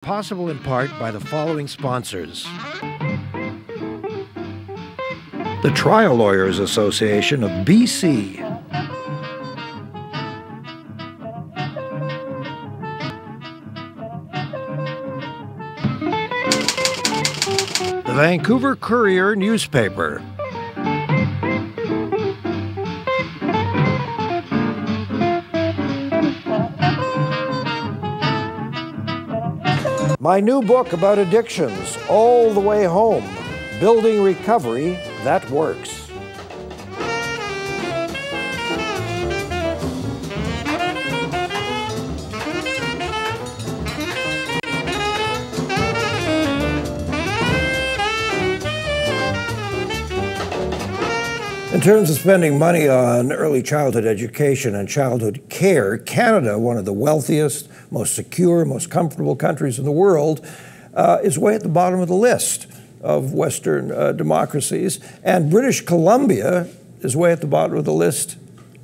Possible in part by the following sponsors. The Trial Lawyers Association of BC. The Vancouver Courier newspaper. My new book about addictions, All the Way Home, Building Recovery That Works. In terms of spending money on early childhood education and childhood care, Canada, one of the wealthiest, most secure, most comfortable countries in the world, is way at the bottom of the list of Western democracies. And British Columbia is way at the bottom of the list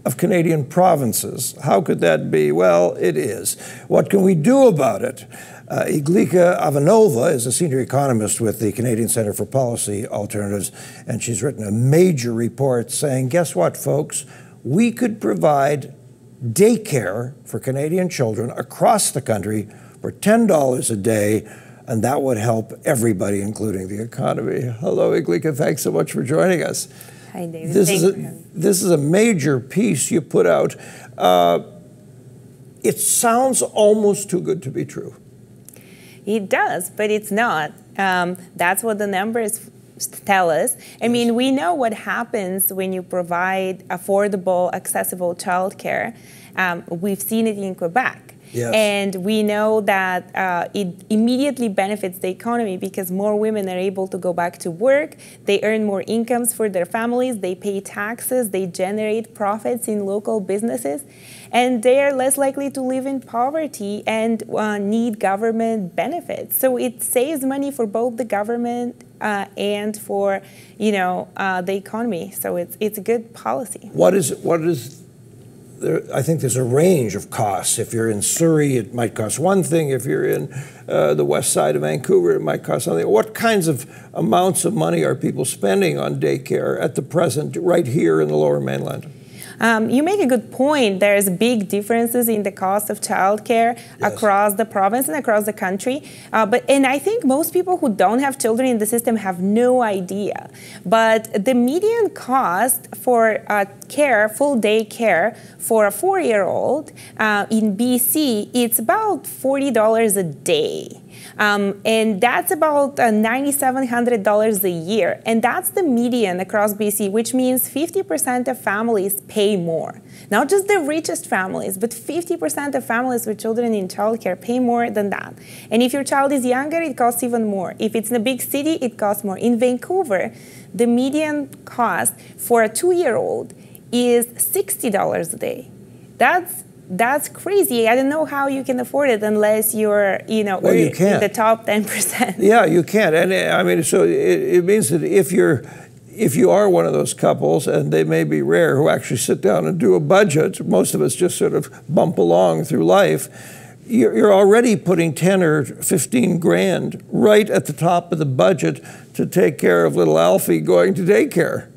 of Canadian provinces. How could that be? Well, it is. What can we do about it? Iglika Ivanova is a senior economist with the Canadian Centre for Policy Alternatives, and she's written a major report saying, guess what, folks? We could provide daycare for Canadian children across the country for $10 a day, and that would help everybody, including the economy. Hello, Iglika. Thanks so much for joining us. Hi, David. This is a major piece you put out. It sounds almost too good to be true. It does, but it's not. That's what the numbers tell us. I mean, we know what happens when you provide affordable, accessible childcare. We've seen it in Quebec. Yes. And we know that it immediately benefits the economy because more women are able to go back to work, they earn more incomes for their families, they pay taxes, they generate profits in local businesses, and they are less likely to live in poverty and need government benefits. So it saves money for both the government and for, the economy. So it's a good policy. What is I think there's a range of costs. If you're in Surrey, it might cost one thing. If you're in the west side of Vancouver, it might cost something. What kinds of amounts of money are people spending on daycare at the present, right here in the Lower Mainland? You make a good point. There's big differences in the cost of childcare across the province and across the country. And I think most people who don't have children in the system have no idea. But the median cost for care, full day care for a 4-year-old in BC, it's about $40 a day. And that's about $9,700 a year. And that's the median across BC, which means 50% of families pay more. Not just the richest families, but 50% of families with children in childcare pay more than that. And if your child is younger, it costs even more. If it's in a big city, it costs more. In Vancouver, the median cost for a 2-year-old is $60 a day. That's crazy. I don't know how you can afford it unless you're, in the top 10%. Yeah, you can't. And I mean, so it means that if you are one of those couples, and they may be rare, who actually sit down and do a budget, most of us just sort of bump along through life, you're already putting 10 or 15 grand right at the top of the budget to take care of little Alfie going to daycare.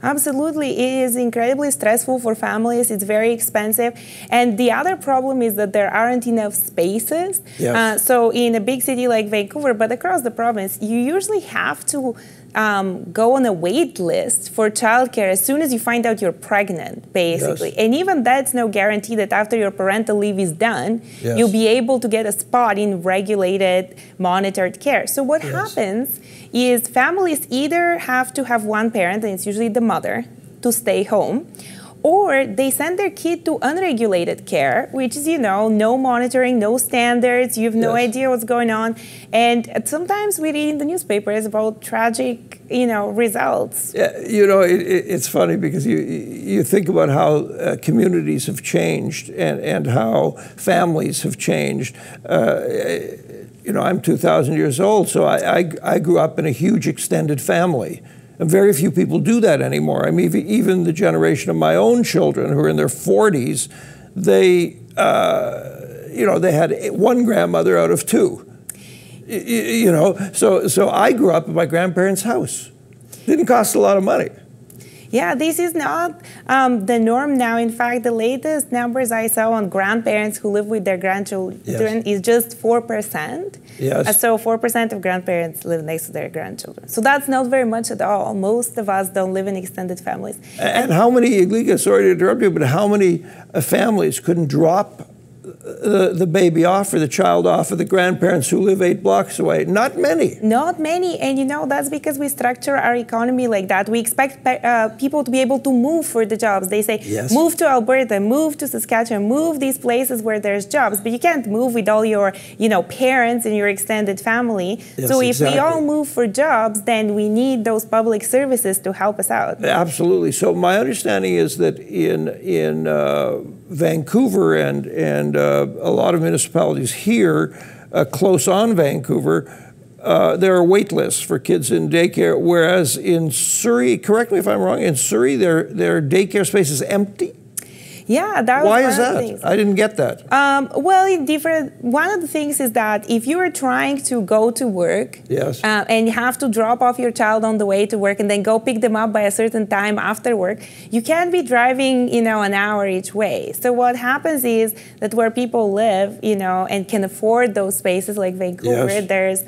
Absolutely. It is incredibly stressful for families. It's very expensive. And the other problem is that there aren't enough spaces. Yes. So in a big city like Vancouver, but across the province, you usually have to go on a wait list for childcare as soon as you find out you're pregnant, basically. Yes. And even that's no guarantee that after your parental leave is done, yes, you'll be able to get a spot in regulated, monitored care. So what yes, happens is families either have to have one parent, and it's usually the mother, to stay home, or they send their kid to unregulated care, which is, no monitoring, no standards, you have no yes, idea what's going on. And sometimes we read in the newspapers about tragic, results. Yeah, it's funny because you think about how communities have changed and how families have changed. I'm 2,000 years old, so I grew up in a huge extended family. And very few people do that anymore. I mean, even the generation of my own children who are in their 40s, they had one grandmother out of two. You know, so I grew up at my grandparents' house. Didn't cost a lot of money. Yeah, this is not the norm now. In fact, the latest numbers I saw on grandparents who live with their grandchildren is just 4%. Yes. So 4% of grandparents live next to their grandchildren. So that's not very much at all. Most of us don't live in extended families. And how many, Iglika, sorry to interrupt you, but how many families couldn't drop the baby off or the child off of the grandparents who live 8 blocks away? Not many. Not many. And you know, that's because we structure our economy like that. We expect people to be able to move for the jobs. They say, yes, move to Alberta, move to Saskatchewan, move these places where there's jobs. But you can't move with all your, you know, parents and your extended family. Yes, so if exactly. we all move for jobs, then we need those public services to help us out. Absolutely. So my understanding is that in Vancouver and a lot of municipalities here, close on Vancouver, there are wait lists for kids in daycare, whereas in Surrey, correct me if I'm wrong, in Surrey their daycare space is empty? Yeah, that was Why one is of the that? things. I didn't get that. Well, one of the things is that if you are trying to go to work, yes, and you have to drop off your child on the way to work and then go pick them up by a certain time after work, you can't be driving, you know, an hour each way. So what happens is that where people live, you know, and can afford those spaces like Vancouver, yes, there's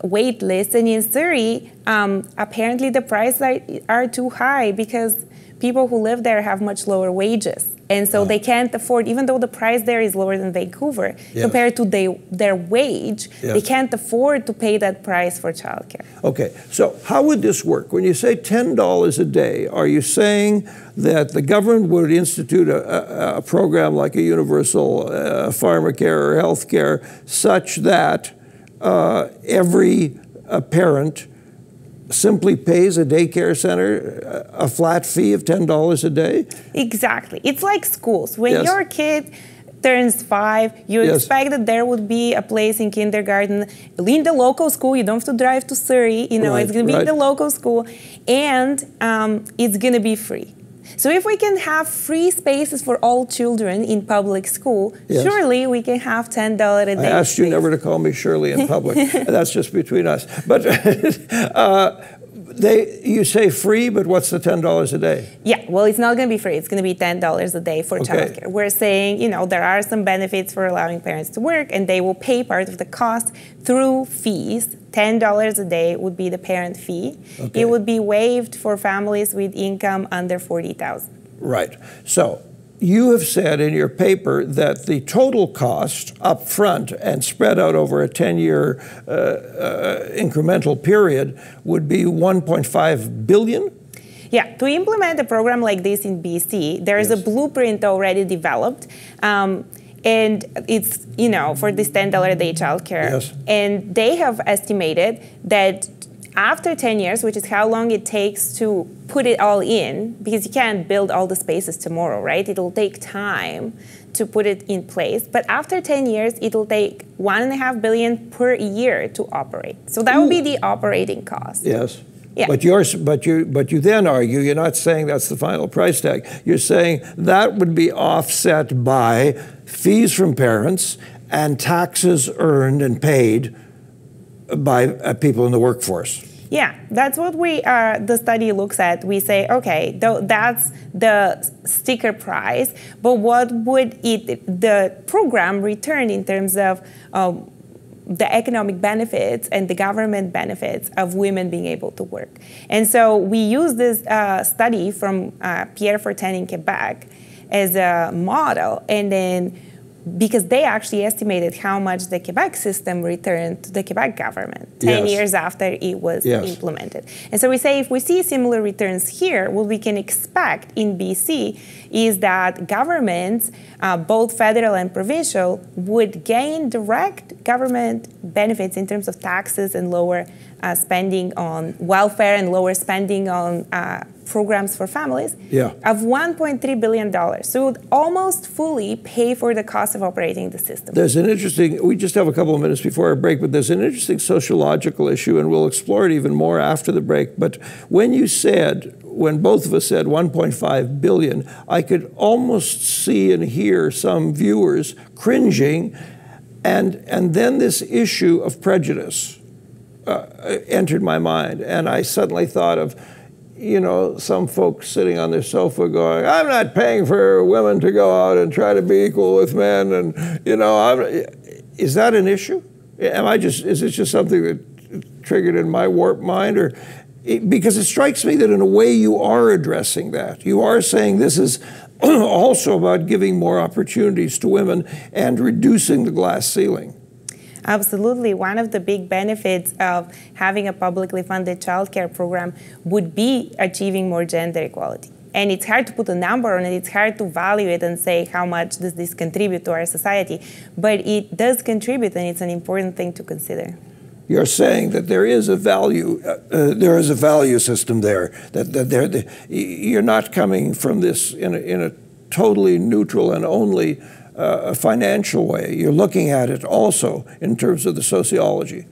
wait lists. And in Surrey, apparently the prices are too high because people who live there have much lower wages. And so they can't afford, even though the price there is lower than Vancouver, yes, compared to their wage, yes, they can't afford to pay that price for childcare. Okay, so how would this work? When you say $10 a day, are you saying that the government would institute a program like a universal pharmacare or health care such that every parent simply pays a daycare center a flat fee of $10 a day? Exactly. It's like schools. When yes, your kid turns 5, you yes, expect that there would be a place in kindergarten in the local school. You don't have to drive to Surrey. You know, right, it's going to be in the local school, and it's going to be free. So if we can have free spaces for all children in public school, yes, surely we can have $10 a day. I asked you never to call me Shirley in public. That's just between us. But you say free, but what's the $10 a day? Yeah, well, it's not going to be free. It's going to be $10 a day for okay, childcare. We're saying, you know, there are some benefits for allowing parents to work, and they will pay part of the cost through fees. $10 a day would be the parent fee. okay, It would be waived for families with income under $40,000. Right. So you have said in your paper that the total cost up front and spread out over a 10-year incremental period would be $1.5 billion? Yeah, to implement a program like this in BC, there is yes, a blueprint already developed. And it's, you know, for this $10 a day childcare. yes, And they have estimated that after 10 years, which is how long it takes to put it all in, because you can't build all the spaces tomorrow, right? It'll take time to put it in place. But after 10 years, it'll take $1.5 billion per year to operate. So that would be the operating cost. yes. Yeah. But you then argue, you're not saying that's the final price tag. You're saying that would be offset by fees from parents and taxes earned and paid by people in the workforce. Yeah, that's what the study looks at. We say, okay, that's the sticker price, but what would the program return in terms of the economic benefits and the government benefits of women being able to work? And so we use this study from Pierre Fortin in Quebec as a model, and then because they actually estimated how much the Quebec system returned to the Quebec government 10 yes, years after it was yes, implemented. And so we say if we see similar returns here, what we can expect in BC is that governments, both federal and provincial, would gain direct government benefits in terms of taxes and lower spending on welfare and lower spending on programs for families yeah, of $1.3 billion. So it would almost fully pay for the cost of operating the system. There's an interesting, we just have a couple of minutes before our break, but there's an interesting sociological issue, and we'll explore it even more after the break. But when both of us said 1.5 billion, I could almost see and hear some viewers cringing And then this issue of prejudice entered my mind, and I suddenly thought of, you know, some folks sitting on their sofa going, I'm not paying for women to go out and try to be equal with men, and, you know, is that an issue? Is it just something that triggered in my warped mind? Or because it strikes me that in a way you are addressing that. You are saying this is also about giving more opportunities to women and reducing the glass ceiling. Absolutely. One of the big benefits of having a publicly funded childcare program would be achieving more gender equality. And it's hard to put a number on it. It's hard to value it and say how much does this contribute to our society. But it does contribute, and it's an important thing to consider. You're saying that there is a value, system there. That you're not coming from this in a totally neutral and only a financial way. You're looking at it also in terms of the sociology,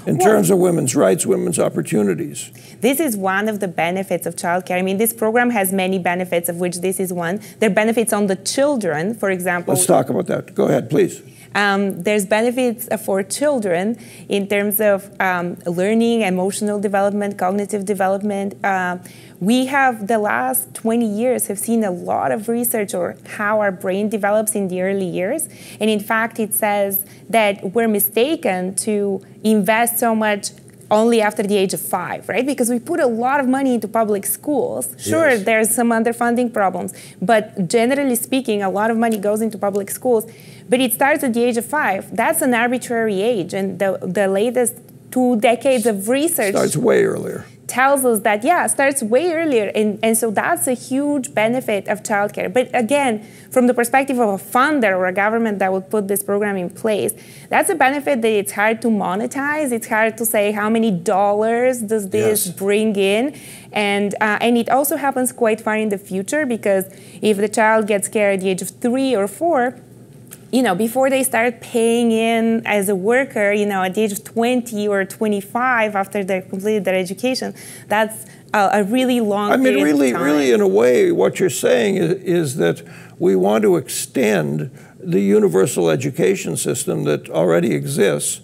in terms of women's rights, women's opportunities. This is one of the benefits of childcare. I mean, this program has many benefits, of which this is one. There are benefits on the children, for example. Let's talk about that. Go ahead, please. There's benefits for children in terms of learning, emotional development, cognitive development. We have, the last 20 years, have seen a lot of research on how our brain develops in the early years. And in fact, it says that we're mistaken to invest so much only after the age of 5, right? Because we put a lot of money into public schools. Sure, yes, there's some underfunding problems, but generally speaking, a lot of money goes into public schools. But it starts at the age of 5. That's an arbitrary age, and the latest 2 decades of research starts way earlier. Tells us that, yeah, it starts way earlier, and so that's a huge benefit of childcare. But again, from the perspective of a funder or a government that would put this program in place, that's a benefit that it's hard to monetize. It's hard to say how many dollars does this bring in, and it also happens quite far in the future, because if the child gets care at the age of 3 or 4, you know, before they start paying in as a worker, you know, at the age of 20 or 25 after they've completed their education, that's a really long period of time. Really, in a way, what you're saying is that we want to extend the universal education system that already exists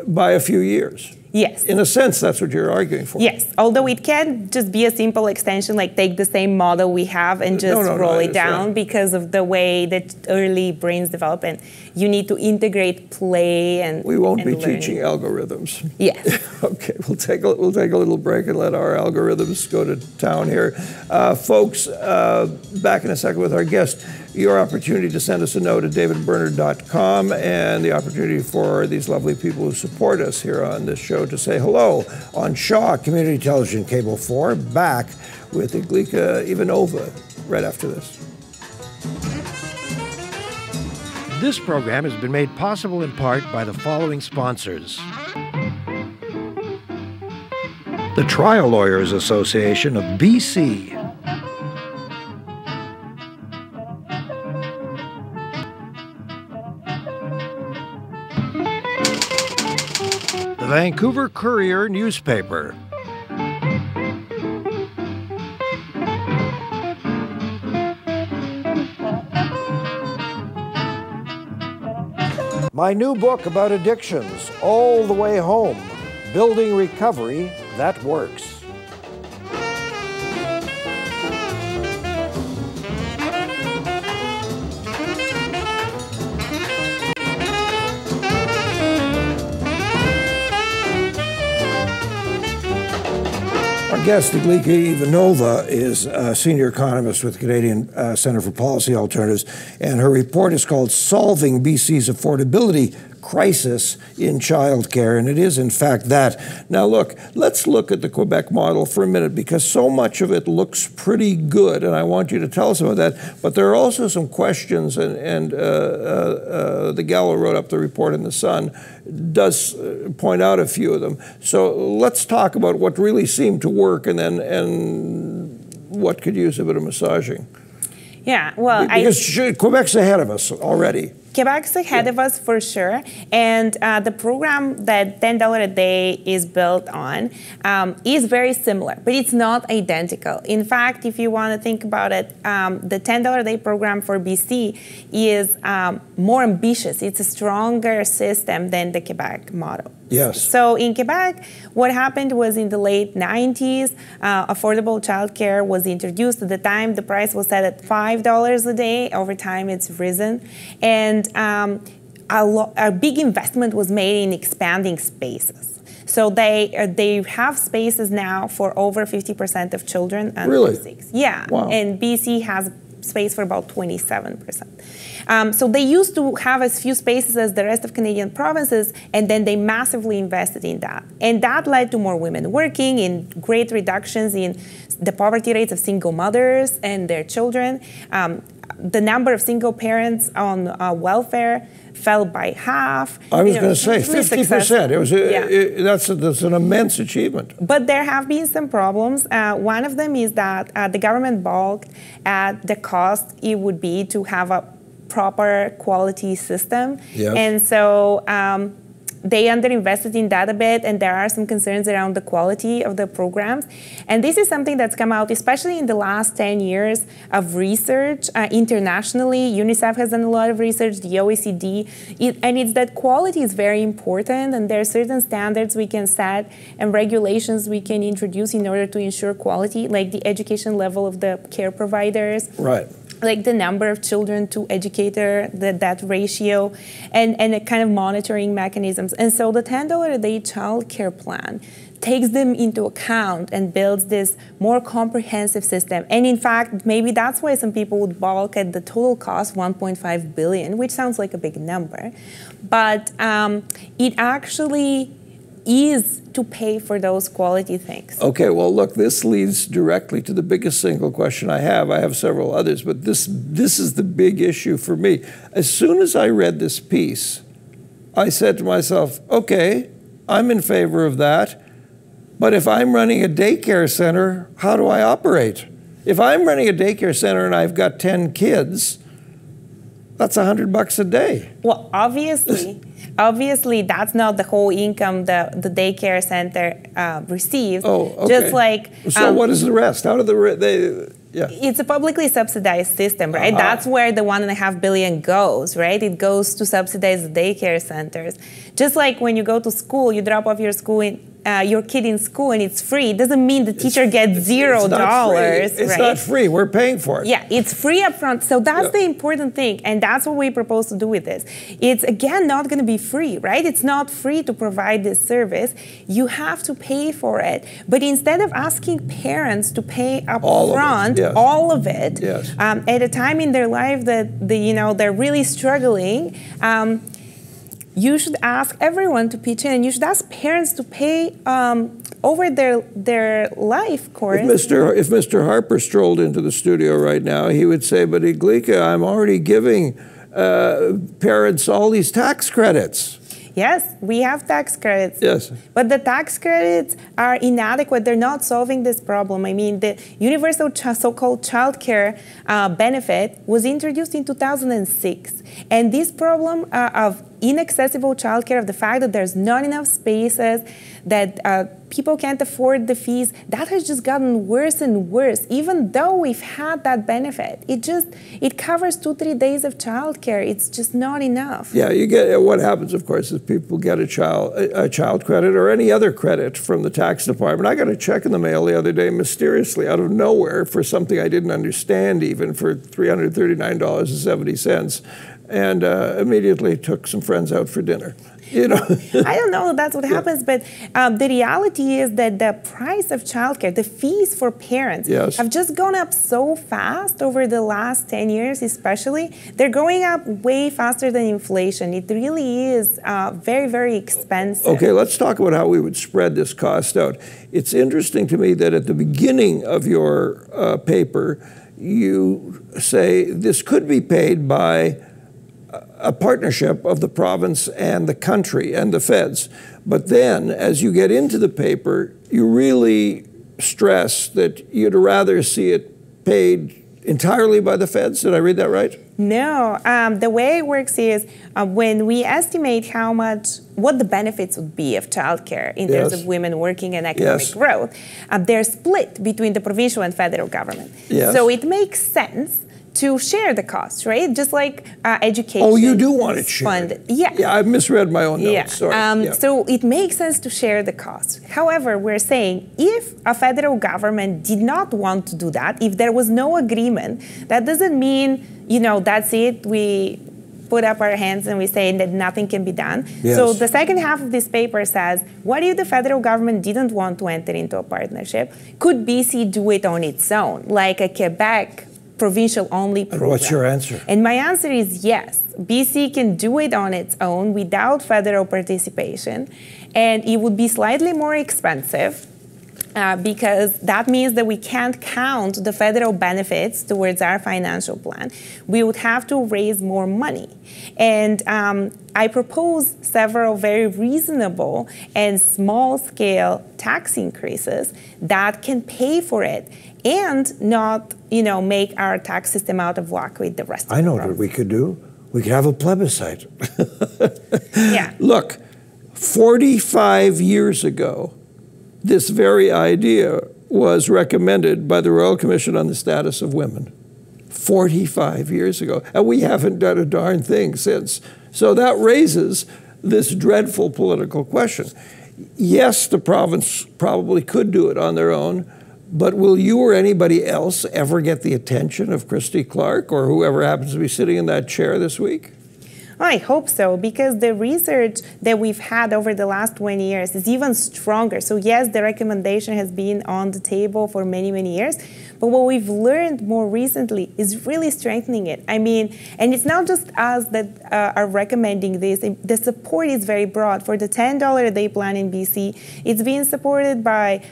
by a few years. Yes. In a sense, that's what you're arguing for. Yes, although it can just be a simple extension, like take the same model we have and just roll it down, because of the way that early brains develop, and you need to integrate play and we won't be learning. Teaching algorithms. Yes. Okay, we'll take a little break and let our algorithms go to town here. Folks, back in a second with our guest. Your opportunity to send us a note at davidberner.com, and the opportunity for these lovely people who support us here on this show to say hello on Shaw Community Television Cable 4, back with Iglika Ivanova right after this. This program has been made possible in part by the following sponsors. The Trial Lawyers Association of BC. The Vancouver Courier newspaper. My new book about addictions, All the Way Home, Building Recovery That Works. Our guest, Iglika Ivanova, is a senior economist with the Canadian Centre for Policy Alternatives, and her report is called Solving BC's Affordability Crisis in Childcare, and it is in fact that. Now look, let's look at the Quebec model for a minute, because so much of it looks pretty good, and I want you to tell us about that, but there are also some questions, and the gal who wrote up the report in The Sun does point out a few of them. So let's talk about what really seemed to work, and what could use a bit of massaging. Yeah, well, because Quebec's ahead of us already. Quebec's ahead of us for sure, and the program that $10 a day is built on is very similar, but it's not identical. In fact, if you want to think about it, the $10 a day program for BC is more ambitious. It's a stronger system than the Quebec model. Yes. So in Quebec, what happened was in the late 90s, affordable childcare was introduced. At the time, the price was set at $5 a day. Over time, it's risen. And a big investment was made in expanding spaces. So they have spaces now for over 50% of children under 6. Yeah. Wow. And BC has space for about 27%. So they used to have as few spaces as the rest of Canadian provinces, and then they massively invested in that. And that led to more women working, in great reductions in the poverty rates of single mothers and their children. The number of single parents on welfare fell by half. I was going to say 50%. It was that's an immense achievement. But there have been some problems. One of them is that the government balked at the cost it would be to have a proper quality system. Yes. And so they underinvested in that a bit, and there are some concerns around the quality of the programs. And this is something that's come out, especially in the last 10 years of research internationally. UNICEF has done a lot of research, the OECD, and it's that quality is very important, and there are certain standards we can set and regulations we can introduce in order to ensure quality, like the education level of the care providers. Right. Like the number of children to educator, that ratio, and a kind of monitoring mechanisms. And so the $10 a day child care plan takes them into account and builds this more comprehensive system. And in fact, maybe that's why some people would balk at the total cost, $1.5 billion, which sounds like a big number. But it actually is to pay for those quality things. Okay, well, look, this leads directly to the biggest single question I have. I have several others, but this is the big issue for me. As soon as I read this piece, I said to myself, okay, I'm in favor of that, but if I'm running a daycare center, how do I operate? If I'm running a daycare center and I've got 10 kids, that's $100 a day. Well, obviously, that's not the whole income the daycare center receives. Oh, okay. Just like so, what is the rest? How do yeah. It's a publicly subsidized system, right? That's where the $1.5 billion goes, right? It goes to subsidize the daycare centers. Just like when you go to school, you drop off your kid in school and it's free. It doesn't mean the teacher gets $0, right? It's not free. We're paying for it. Yeah, it's free up front. So that's the important thing. And that's what we propose to do with this. It's, again, not going to be free, right? It's not free to provide this service. You have to pay for it. But instead of asking parents to pay up front, all of it, at a time in their life that they're really struggling, you should ask everyone to pitch in. You should ask parents to pay over their life course. If Mr. Harper strolled into the studio right now, he would say, but Iglika, I'm already giving parents all these tax credits. Yes, we have tax credits. Yes. But the tax credits are inadequate. They're not solving this problem. I mean, the universal so-called child care benefit was introduced in 2006. And this problem of inaccessible childcare, of the fact that there's not enough spaces, that people can't afford the fees, that has just gotten worse and worse. Even though we've had that benefit, it covers 2-3 days of childcare. It's just not enough. Yeah, you get what happens, of course, is people get a child credit or any other credit from the tax department. I got a check in the mail the other day, mysteriously out of nowhere, for something I didn't understand, even for $339.70. And immediately took some friends out for dinner. I don't know if that's what happens, but the reality is that the price of childcare, the fees for parents, have just gone up so fast over the last 10 years especially. They're going up way faster than inflation. It really is very, very expensive. Okay, let's talk about how we would spread this cost out. It's interesting to me that at the beginning of your paper, you say this could be paid by a partnership of the province and the country and the feds. But then, as you get into the paper, you really stress that you'd rather see it paid entirely by the feds. Did I read that right? No, the way it works is when we estimate what the benefits would be of childcare in terms of women working and economic growth, they're split between the provincial and federal government. So it makes sense to share the costs, right? Just like education. Oh, you do want it shared. Yeah. Yeah, I misread my own notes. Sorry. So it makes sense to share the costs. However, we're saying if a federal government did not want to do that, if there was no agreement, that doesn't mean, that's it. We put up our hands and we say that nothing can be done. So the second half of this paper says, what if the federal government didn't want to enter into a partnership? Could BC do it on its own, like a Quebec provincial-only program? And what's your answer? And my answer is yes. BC can do it on its own without federal participation, and it would be slightly more expensive because that means that we can't count the federal benefits towards our financial plan. We would have to raise more money. And I propose several very reasonable and small-scale tax increases that can pay for it and not, make our tax system out of whack with the rest of the I know what we could do. We could have a plebiscite. Look, 45 years ago, this very idea was recommended by the Royal Commission on the Status of Women. 45 years ago. And we haven't done a darn thing since. So that raises this dreadful political question. Yes, the province probably could do it on their own, but will you or anybody else ever get the attention of Christy Clark or whoever happens to be sitting in that chair this week? I hope so, because the research that we've had over the last 20 years is even stronger. So yes, the recommendation has been on the table for many, many years, but what we've learned more recently is really strengthening it. I mean, and it's not just us that are recommending this. The support is very broad. For the $10 a day plan in BC, it's being supported by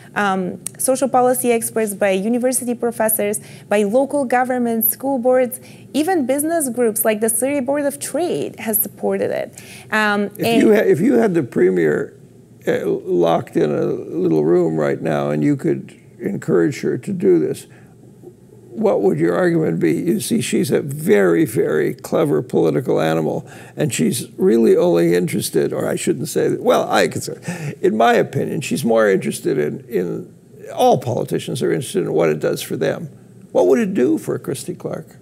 social policy experts, by university professors, by local governments, school boards, even business groups like the Surrey Board of Trade has supported it. If you had the Premier locked in a little room right now and you could encourage her to do this, what would your argument be? You see, she's a very, very clever political animal, and she's really only interested, or I shouldn't say that, well, I could say, in my opinion, she's more interested in all politicians are interested in what it does for them. What would it do for Christy Clark?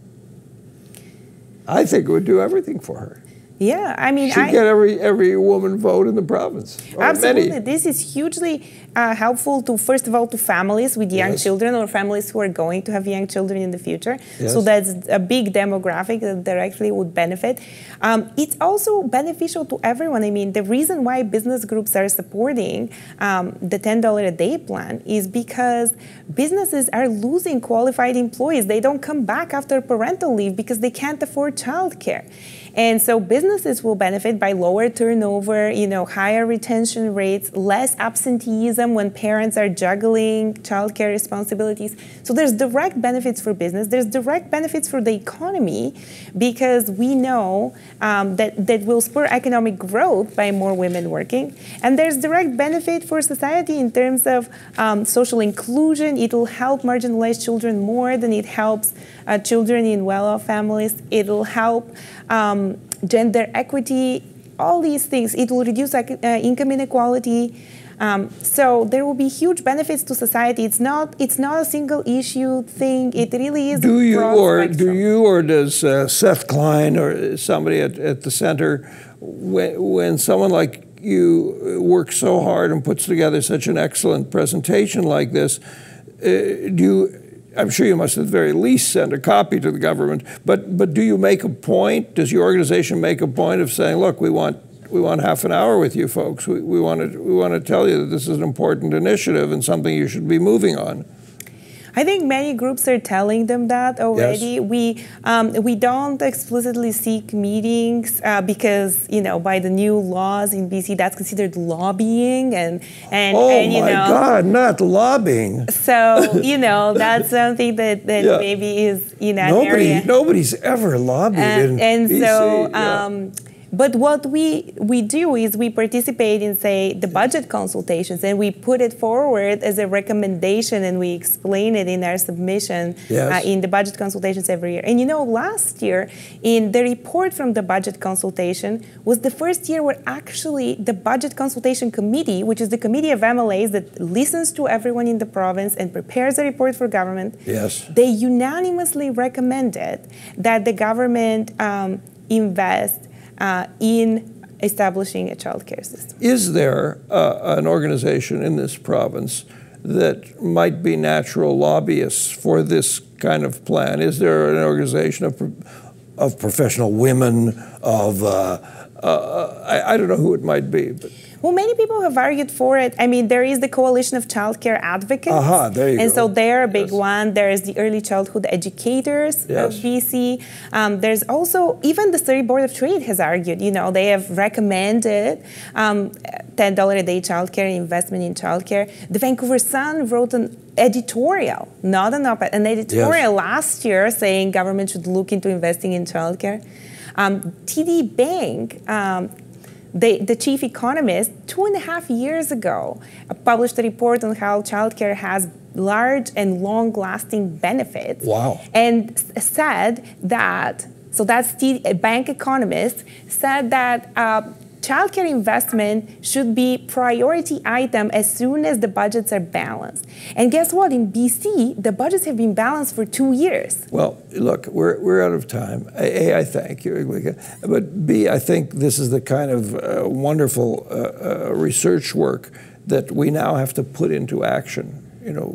I think it would do everything for her. Yeah, I mean, she'd get every woman vote in the province. Absolutely, many. This is hugely helpful to, first of all, to families with young children or families who are going to have young children in the future. So that's a big demographic that directly would benefit. It's also beneficial to everyone. I mean, the reason why business groups are supporting the $10 a day plan is because businesses are losing qualified employees. They don't come back after parental leave because they can't afford childcare. And so businesses will benefit by lower turnover, higher retention rates, less absenteeism when parents are juggling childcare responsibilities. So there's direct benefits for business. There's direct benefits for the economy because we know that will spur economic growth by more women working. And there's direct benefit for society in terms of social inclusion. It will help marginalized children more than it helps children in well-off families. It will help gender equity, all these things. It will reduce income inequality. So there will be huge benefits to society. It's not a single issue thing. It really is. Do you or does Seth Klein or somebody at the center, when someone like you works so hard and puts together such an excellent presentation like this, I'm sure you must at the very least send a copy to the government, but do you make a point, does your organization make a point of saying, look, we want half an hour with you folks. We want to tell you that this is an important initiative and something you should be moving on? I think many groups are telling them that already. Yes. We don't explicitly seek meetings because by the new laws in BC that's considered lobbying and my God, not lobbying. So that's something that maybe is an area. Nobody's ever lobbied in BC. So. But what we do is we participate in, say, the budget consultations, and we put it forward as a recommendation, and we explain it in our submission in the budget consultations every year. And last year, in the report from the budget consultation, was the first year where actually the budget consultation committee, which is the committee of MLAs that listens to everyone in the province and prepares a report for government, they unanimously recommended that the government invest in establishing a child care system. Is there an organization in this province that might be natural lobbyists for this kind of plan? Is there an organization of professional women, of, I don't know who it might be, but... Well, many people have argued for it. I mean, there is the Coalition of Childcare Advocates. There you go. And so they're a big one. There's the Early Childhood Educators of BC. There's also, even the Surrey Board of Trade has argued, they have recommended $10 a day childcare, investment in childcare. The Vancouver Sun wrote an editorial, not an op-ed, an editorial last year saying government should look into investing in childcare. TD Bank, the chief economist, 2.5 years ago, published a report on how childcare has large and long-lasting benefits. Wow. And said that, so that's a bank economist, said that childcare investment should be priority item as soon as the budgets are balanced. And guess what? In BC, the budgets have been balanced for 2 years. Well, look, we're out of time. A, I thank you, Iglika. But B, I think this is the kind of wonderful research work that we now have to put into action,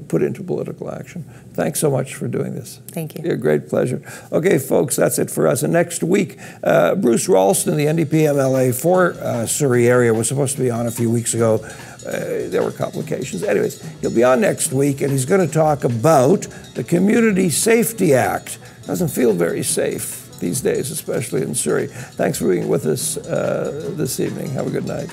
put into political action. Thanks so much for doing this. Thank you. Yeah, great pleasure. Okay, folks, that's it for us. And next week, Bruce Ralston, the NDP MLA for Surrey area, was supposed to be on a few weeks ago. There were complications. Anyways, he'll be on next week, and he's going to talk about the Community Safety Act. Doesn't feel very safe these days, especially in Surrey. Thanks for being with us this evening. Have a good night.